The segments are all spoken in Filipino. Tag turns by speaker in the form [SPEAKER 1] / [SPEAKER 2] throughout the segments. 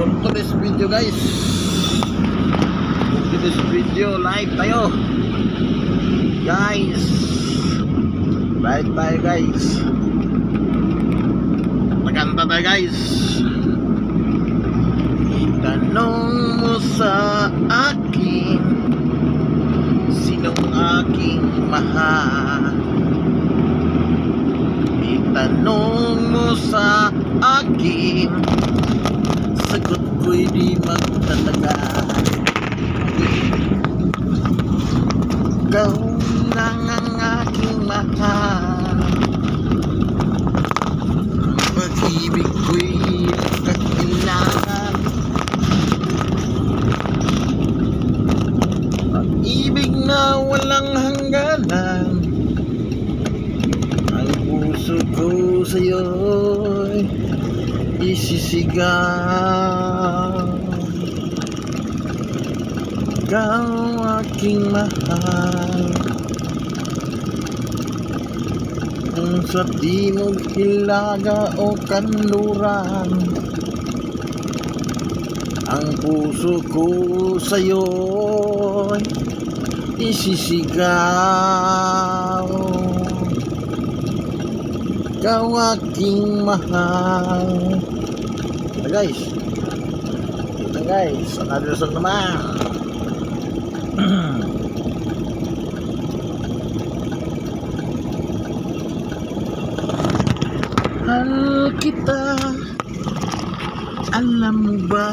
[SPEAKER 1] For today's video guys, for today's video live tayo guys, live tayo guys, maganda tayo guys. Itanong mo sa akin, sinong aking mahal? Itanong mo sa akin, sagot ko'y di magtatagal. Ikaw lang ang aking mahal, ang pag-ibig ko'y kailangan. Pag-ibig na walang hangganan, ang puso ko sa'yo'y isisigaw. Ikaw aking mahal, kung sa timog, hilaga o kanluran, ang puso ko sa'yo'y isisigaw. Ikaw aking mahal. Guys, ito guys, another song naman. Mahal kita, alam mo ba?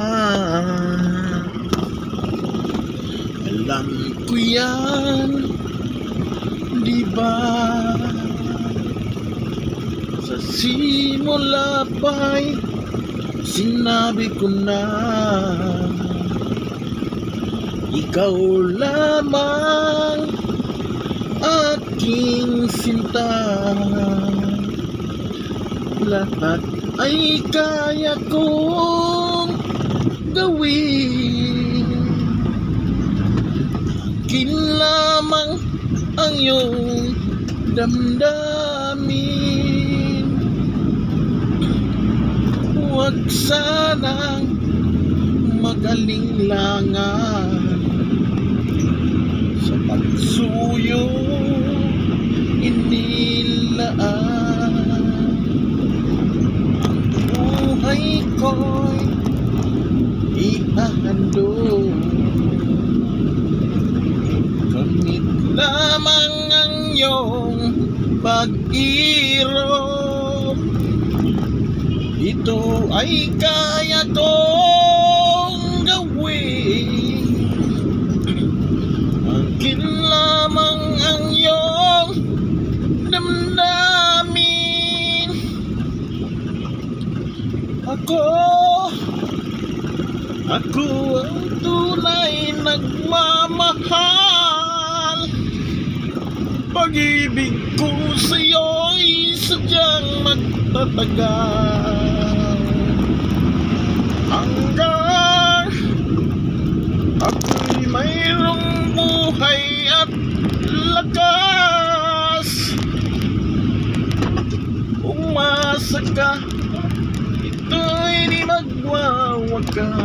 [SPEAKER 1] Alam ko yan, di ba? Sa simula pa'y sinabi ko na, ikaw lamang aking sinta. Lahat ay kaya kong gawin, akin lamang ang iyong damdamin. Huwag sanang mag-alinlangan sa pagsuyo inilaan. Ang buhay ko'y ihahandog, kamit lamang ang iyong pag-irog. Ito ay kaya kong gawin, akin lamang ang iyong damdamin. Ako ang tunay nagmamahal, pag-ibig ko sa'yo'y sadyang magtatagal. Hanggang ako'y mayroong buhay at lakas, umasa ka, ito'y di magwawakas.